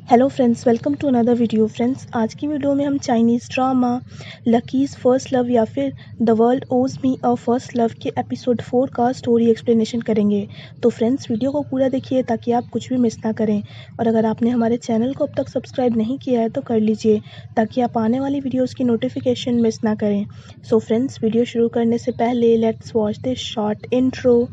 Hello friends, welcome to another video. Friends, आज की video में हम Chinese drama Lucky's first love या फिर the world owes me a first love के एपिसोड 4 का स्टोरी एक्सप्लेनेशन करेंगे। तो फ्रेंड्स, वीडियो को पूरा देखिए ताकि आप कुछ भी मिस ना करें। और अगर आपने हमारे चैनल को अब तक सब्सक्राइब नहीं किया है तो कर लीजिए ताकि आप आने वाली वीडियोज़ की नोटिफिकेशन मिस ना करें। सो फ्रेंड्स, वीडियो शुरू करने से पहले let's watch this short intro.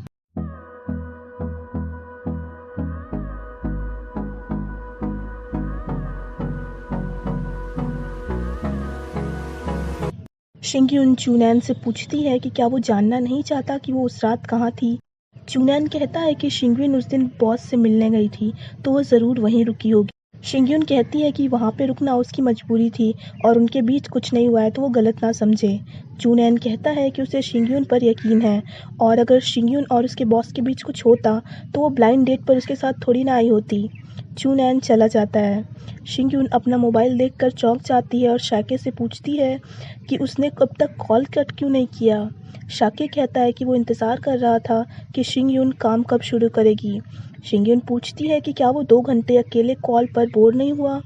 शिंगयुन चूनैन से पूछती है कि क्या वो जानना नहीं चाहता कि वो उस रात कहाँ थी। चूनैन कहता है कि शिंगयुन उस दिन बॉस से मिलने गई थी तो वो ज़रूर वहीं रुकी होगी। शिंगयुन कहती है कि वहाँ पे रुकना उसकी मजबूरी थी और उनके बीच कुछ नहीं हुआ है तो वो गलत ना समझे। चूनैन कहता है कि उसे शिंगयुन पर यकीन है और अगर शिंगयुन और उसके बॉस के बीच कुछ होता तो वो ब्लाइंड डेट पर उसके साथ थोड़ी ना आई होती। चूनैन चला जाता है। शिंगयुन अपना मोबाइल देखकर चौंक जाती है और शाके से पूछती है कि उसने कब तक कॉल कट क्यों नहीं किया। शाके कहता है कि वो इंतज़ार कर रहा था कि शिंगयुन काम कब शुरू करेगी। शिंगयुन पूछती है कि क्या वो 2 घंटे अकेले कॉल पर बोर नहीं हुआ।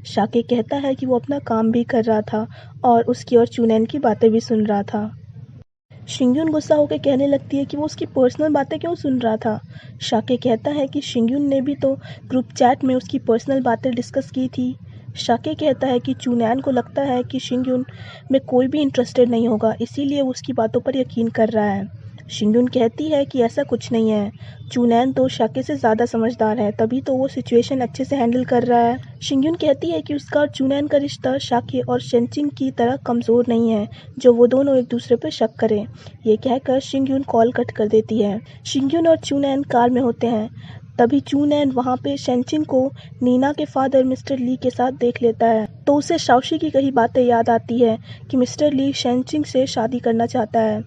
शाके कहता है कि वो अपना काम भी कर रहा था और उसकी और चूनैन की बातें भी सुन रहा था। शिंगयुन गुस्सा होकर कहने लगती है कि वो उसकी पर्सनल बातें क्यों सुन रहा था। शाके कहता है कि शिंगयुन ने भी तो ग्रुप चैट में उसकी पर्सनल बातें डिस्कस की थी। शाके कहता है कि चूनैन को लगता है कि शिंगयुन में कोई भी इंटरेस्टेड नहीं होगा, इसीलिए वो उसकी बातों पर यकीन कर रहा है। शिंगयुन कहती है कि ऐसा कुछ नहीं है, चूनैन तो शाके से ज़्यादा समझदार है, तभी तो वो सिचुएशन अच्छे से हैंडल कर रहा है। शिंगयुन कहती है कि उसका और चूनैन का रिश्ता शाके और शेनचिन की तरह कमज़ोर नहीं है जो वो दोनों एक दूसरे पर शक करें। ये कहकर शिंगयुन कॉल कट कर देती है। शिंगयुन और चूनैन कार में होते हैं, तभी चूनैन वहाँ पे शेनचिन को नीना के फादर मिस्टर ली के साथ देख लेता है तो उसे शाओशी की कही बातें याद आती है कि मिस्टर ली शेनचिन से शादी करना चाहता है।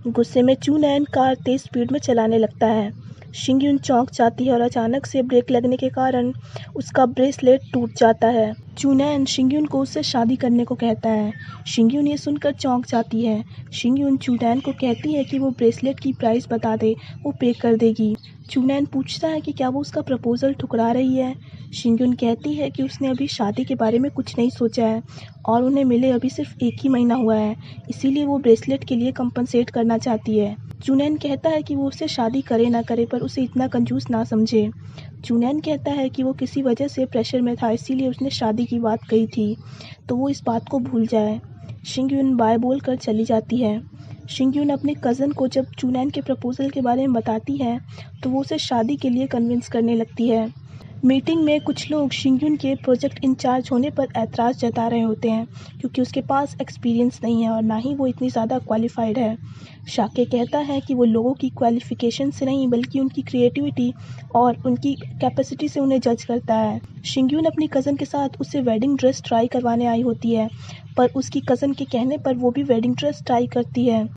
गुस्से में चूनैन कार तेज स्पीड में चलाने लगता है। शिंगयुन चौंक जाती है और अचानक से ब्रेक लगने के कारण उसका ब्रेसलेट टूट जाता है। चूनैन शिंगयुन को उससे शादी करने को कहता है। शिंगयुन ये सुनकर चौंक जाती है। शिंगयुन चूनैन को कहती है कि वो ब्रेसलेट की प्राइस बता दे, वो पे कर देगी। चूनैन पूछता है कि क्या वो उसका प्रपोजल ठुकरा रही है। शिंगयुन कहती है कि उसने अभी शादी के बारे में कुछ नहीं सोचा है और उन्हें मिले अभी सिर्फ 1 ही महीना हुआ है, इसीलिए वो ब्रेसलेट के लिए कंपनसेट करना चाहती है। चूनैन कहता है कि वो उससे शादी करे ना करे पर उसे इतना कंजूस ना समझे। चूनैन कहता है कि वो किसी वजह से प्रेशर में था, इसीलिए उसने शादी की बात कही थी, तो वो इस बात को भूल जाए। शिंगयुन बाय बोल कर चली जाती है। शिंगयुन अपने कज़न को जब चूनैन के प्रपोजल के बारे में बताती है तो वो उसे शादी के लिए कन्विंस करने लगती है। मीटिंग में कुछ लोग शिंगयुन के प्रोजेक्ट इंचार्ज होने पर ऐतराज़ जता रहे होते हैं क्योंकि उसके पास एक्सपीरियंस नहीं है और ना ही वो इतनी ज़्यादा क्वालिफाइड है। शाके कहता है कि वो लोगों की क्वालिफिकेशन से नहीं बल्कि उनकी क्रिएटिविटी और उनकी कैपेसिटी से उन्हें जज करता है। शिंगयुन अपनी कज़न के साथ उसे वेडिंग ड्रेस ट्राई करवाने आई होती है पर उसकी कज़न के कहने पर वो भी वेडिंग ड्रेस ट्राई करती है।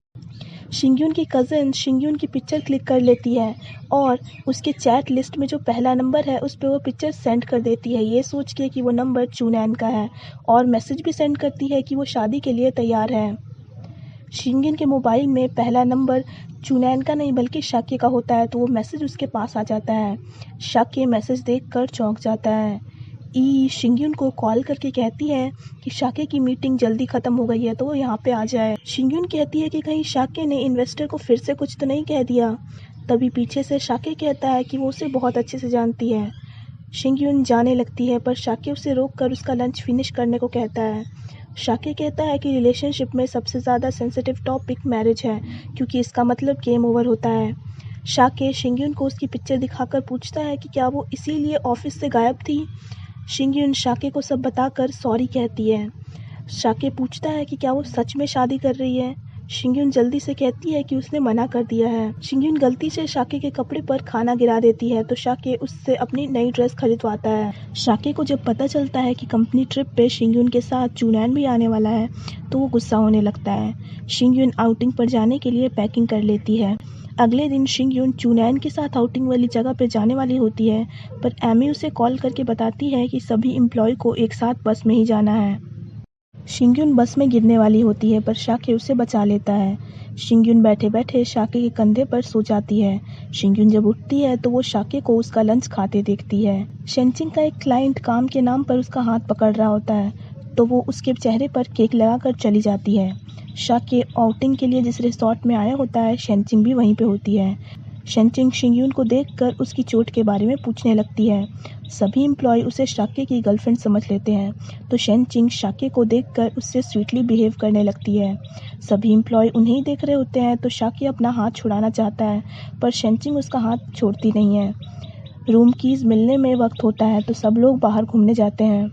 शिंगयुन की कज़न शिंगयुन की पिक्चर क्लिक कर लेती है और उसके चैट लिस्ट में जो पहला नंबर है उस पे वो पिक्चर सेंड कर देती है, ये सोच के कि वो नंबर चूनैन का है, और मैसेज भी सेंड करती है कि वो शादी के लिए तैयार है। शिंगयुन के मोबाइल में पहला नंबर चूनैन का नहीं बल्कि शाके का होता है तो वो मैसेज उसके पास आ जाता है। शाके मैसेज देखकर चौंक जाता है। शिंगयुन को कॉल करके कहती है कि शाके की मीटिंग जल्दी ख़त्म हो गई है तो वो यहाँ पे आ जाए। शिंगयुन कहती है कि कहीं शाके ने इन्वेस्टर को फिर से कुछ तो नहीं कह दिया। तभी पीछे से शाके कहता है कि वो उसे बहुत अच्छे से जानती है। शिंगयुन जाने लगती है पर शाके उसे रोककर उसका लंच फिनिश करने को कहता है। शाके कहता है कि रिलेशनशिप में सबसे ज़्यादा सेंसिटिव टॉपिक मैरिज है क्योंकि इसका मतलब गेम ओवर होता है। शाके शिंगयुन को उसकी पिक्चर दिखाकर पूछता है कि क्या वो इसीलिए ऑफिस से गायब थी। शिंगयुन शाके को सब बताकर सॉरी कहती है। शाके पूछता है कि क्या वो सच में शादी कर रही है। शिंगयुन जल्दी से कहती है कि उसने मना कर दिया है। शिंगयुन गलती से शाके के कपड़े पर खाना गिरा देती है तो शाके उससे अपनी नई ड्रेस खरीदवाता है। शाके को जब पता चलता है कि कंपनी ट्रिप पे शिंगयुन के साथ चूनैन भी आने वाला है तो वो गुस्सा होने लगता है। शिंगयुन आउटिंग पर जाने के लिए पैकिंग कर लेती है। अगले दिन शिंगयुन चूनैन के साथ आउटिंग वाली जगह पर जाने वाली होती है पर एमी उसे कॉल करके बताती है कि सभी एम्प्लॉय को एक साथ बस में ही जाना है। शिंग्युन बस में गिरने वाली होती है पर शाके उसे बचा लेता है। शिंग्युन बैठे बैठे शाके के कंधे पर सो जाती है। शिंग्युन जब उठती है तो वो शाके को उसका लंच खाते देखती है। शेनचिंग का एक क्लाइंट काम के नाम पर उसका हाथ पकड़ रहा होता है तो वो उसके चेहरे पर केक लगाकर चली जाती है। शाके आउटिंग के लिए जिस रिसोर्ट में आया होता है शेनचिंग भी वहीं पे होती है। शेनचिंग शिंग्युन को देखकर उसकी चोट के बारे में पूछने लगती है। सभी एम्प्लॉय उसे शाके की गर्लफ्रेंड समझ लेते हैं तो शेनचिंग शाके को देखकर उससे स्वीटली बिहेव करने लगती है। सभी एम्प्लॉय उन्हें ही देख रहे होते हैं तो शाके अपना हाथ छुड़ाना चाहता है पर शेनचिंग उसका हाथ छोड़ती नहीं है। रूम कीज मिलने में वक्त होता है तो सब लोग बाहर घूमने जाते हैं।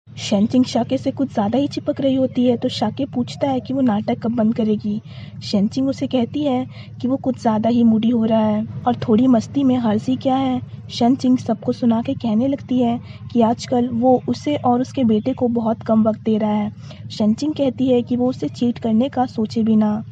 शेनचिंग शाके से कुछ ज़्यादा ही चिपक रही होती है तो शाके पूछता है कि वो नाटक कब बंद करेगी। शेनचिंग उसे कहती है कि वो कुछ ज़्यादा ही मूडी हो रहा है और थोड़ी मस्ती में हर्जी क्या है। शेनचिंग सबको सुना के कहने लगती है कि आजकल वो उसे और उसके बेटे को बहुत कम वक्त दे रहा है। शेनचिंग कहती है कि वो उसे चीट करने का सोचे भी ना।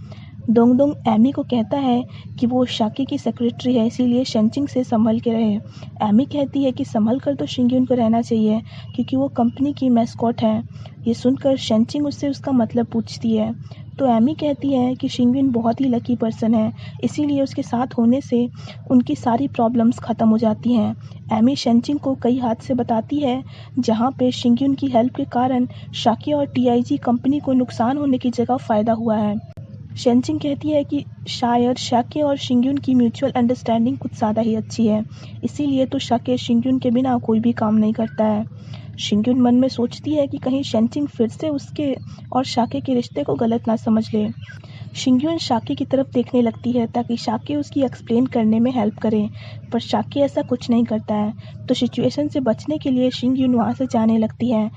डोंगडोंग एमी को कहता है कि वो शाके की सेक्रेटरी है इसीलिए शेनचिंग से संभल के रहे। एमी कहती है कि संभल कर तो शिंग्युन को रहना चाहिए क्योंकि वो कंपनी की मैस्कॉट है। ये सुनकर शेनचिंग उससे उसका मतलब पूछती है तो एमी कहती है कि शिंग्युन बहुत ही लकी पर्सन है इसीलिए उसके साथ होने से उनकी सारी प्रॉब्लम्स ख़त्म हो जाती हैं। एमी शेनचिंग को कई हादसे बताती है जहाँ पे शिंग्युन की हेल्प के कारण शाके और टीआईजी कंपनी को नुकसान होने की जगह फ़ायदा हुआ है। शेनचिंग कहती है कि शायद शाके और शिंग्युन की म्यूचुअल अंडरस्टैंडिंग कुछ ज़्यादा ही अच्छी है इसीलिए तो शाके शिंग्युन के बिना कोई भी काम नहीं करता है। शिंग्युन मन में सोचती है कि कहीं शेनचिंग फिर से उसके और शाके के रिश्ते को गलत ना समझ ले। शिंग्युन शाके की तरफ देखने लगती है ताकि शाके उसकी एक्सप्लेन करने में हेल्प करे पर शाके ऐसा कुछ नहीं करता है तो सिचुएशन से बचने के लिए शिंग्युन वहाँ से जाने लगती है।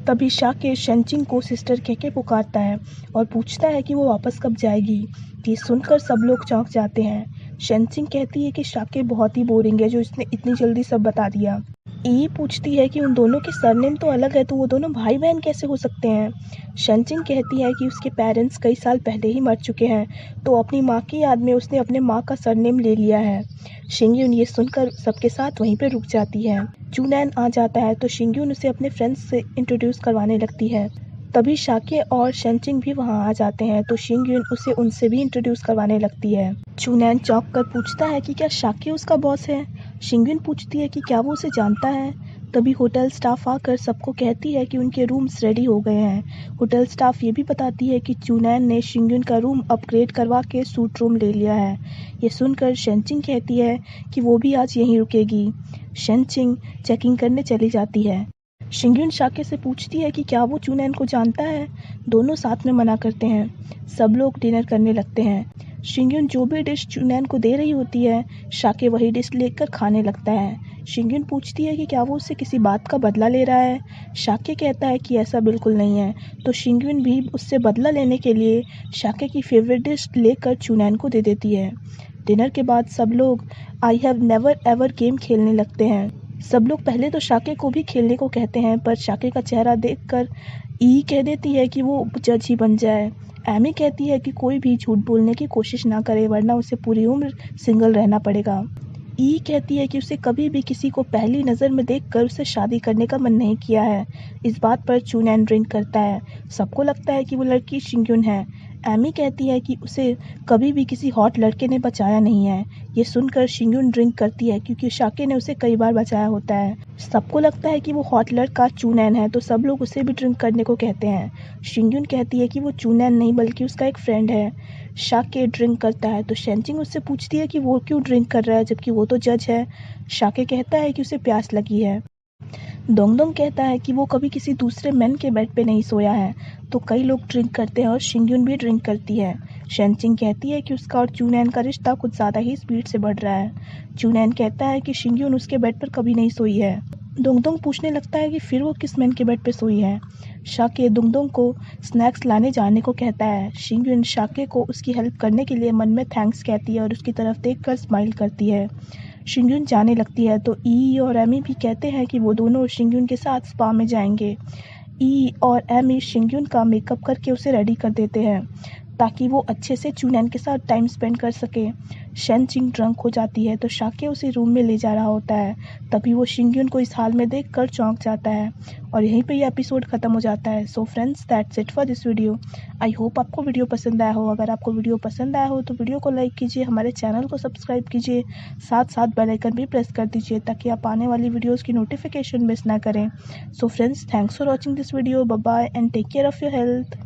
तभी शाके शेनचिंग को सिस्टर कह के पुकारता है और पूछता है कि वो वापस कब जाएगी। ये सुनकर सब लोग चौंक जाते हैं। शेनचिंग कहती है कि शाके बहुत ही बोरिंग है जो इसने इतनी जल्दी सब बता दिया। ई पूछती है कि उन दोनों के सरनेम तो अलग है तो वो दोनों भाई बहन कैसे हो सकते हैं। शेनचिंग कहती है कि उसके पेरेंट्स कई साल पहले ही मर चुके हैं तो अपनी माँ की याद में उसने अपने माँ का सरनेम ले लिया है। शिंग्युन ये सुनकर सबके साथ वहीं पर रुक जाती है। चूनैन आ जाता है तो शिंग्युन उसे अपने फ्रेंड्स से इंट्रोड्यूस करवाने लगती है। तभी शाके और शेनचिंग भी वहाँ आ जाते हैं तो शिंग्युन उसे उनसे भी इंट्रोड्यूस करवाने लगती है। चूनैन चौंक कर पूछता है कि क्या शाके उसका बॉस है। शिंग्युन पूछती है कि क्या वो उसे जानता है। तभी होटल स्टाफ आकर सबको कहती है कि उनके रूम्स रेडी हो गए हैं। होटल स्टाफ ये भी बताती है कि चूनैन ने शिंग्युन का रूम अपग्रेड करवा के सूट रूम ले लिया है। ये सुनकर शेनचिंग कहती है कि वो भी आज यहीं रुकेगी। शेनचिंग चेकिंग करने चली जाती है। शिंग्युन शाके से पूछती है कि क्या वो चूनैन को जानता है। दोनों साथ में मना करते हैं। सब लोग डिनर करने लगते हैं। शिंग्युन जो भी डिश चूनैन को दे रही होती है शाके वही डिश लेकर खाने लगता है। शिंग्युन पूछती है कि क्या वो उससे किसी बात का बदला ले रहा है। शाके कहता है कि ऐसा बिल्कुल नहीं है तो शिंग्युन भी उससे बदला लेने के लिए शाके की फेवरेट डिश लेकर चूनैन को दे देती है। डिनर के बाद सब लोग I have never ever game खेलने लगते हैं। सब लोग पहले तो शाके को भी खेलने को कहते हैं पर शाके का चेहरा देखकर ई कह देती है कि वो जज ही बन जाए। एमी कहती है कि कोई भी झूठ बोलने की कोशिश ना करे वरना उसे पूरी उम्र सिंगल रहना पड़ेगा। ई कहती है कि उसे कभी भी किसी को पहली नज़र में देखकर उससे शादी करने का मन नहीं किया है। इस बात पर चूनैन ड्रिंक करता है। सबको लगता है कि वो लड़की शिंग्युन है। एमी कहती है कि उसे कभी भी किसी हॉट लड़के ने बचाया नहीं है। ये सुनकर शिंग्युन ड्रिंक करती है क्योंकि शाके ने उसे कई बार बचाया होता है। सबको लगता है कि वो हॉट लड़का चूनैन है तो सब लोग उसे भी ड्रिंक करने को कहते हैं। शिंग्युन कहती है कि वो चूनैन नहीं बल्कि उसका एक फ्रेंड है। शाके ड्रिंक करता है तो शेनचिंग उससे पूछती है कि वो क्यों ड्रिंक कर रहा है जबकि वो तो जज है। शाके कहता है कि उसे प्यास लगी है। डोंगडोंग कहता है कि वो कभी किसी दूसरे मैन के बेड पे नहीं सोया है तो कई लोग ड्रिंक करते हैं और शिंग्युन भी ड्रिंक करती है। शेनचिंग कहती है कि उसका और चूनैन का रिश्ता कुछ ज़्यादा ही स्पीड से बढ़ रहा है। चूनैन कहता है कि शिंग्युन उसके बेड पर कभी नहीं सोई है। डोंगडोंग पूछने लगता है कि फिर वो किस मैन के बेड पे सोई है। शाके डोंगडोंग को स्नैक्स लाने जाने को कहता है। शिंग्युन शाके को उसकी हेल्प करने के लिए मन में थैंक्स कहती है और उसकी तरफ देखकर स्माइल करती है। शिंग्युन जाने लगती है तो ई और एमी भी कहते हैं कि वो दोनों शिंग्युन के साथ स्पा में जाएंगे। ई और एमी शिंग्युन का मेकअप करके उसे रेडी कर देते हैं। ताकि वो अच्छे से चुनैन के साथ टाइम स्पेंड कर सके। शेन चिंग ड्रंक हो जाती है तो शाके उसे रूम में ले जा रहा होता है। तभी वो शिंगयुन को इस हाल में देखकर चौंक जाता है और यहीं पे ये एपिसोड खत्म हो जाता है। So friends, that's it for this video. I hope आपको वीडियो पसंद आया हो। अगर आपको वीडियो पसंद आया हो तो वीडियो को लाइक कीजिए, हमारे चैनल को सब्सक्राइब कीजिए, साथ साथ बेल आइकन भी प्रेस कर दीजिए ताकि आप आने वाली वीडियोज़ की नोटिफिकेशन मिस ना करें। So friends, thanks for watching this video. Bye bye and take care of your health.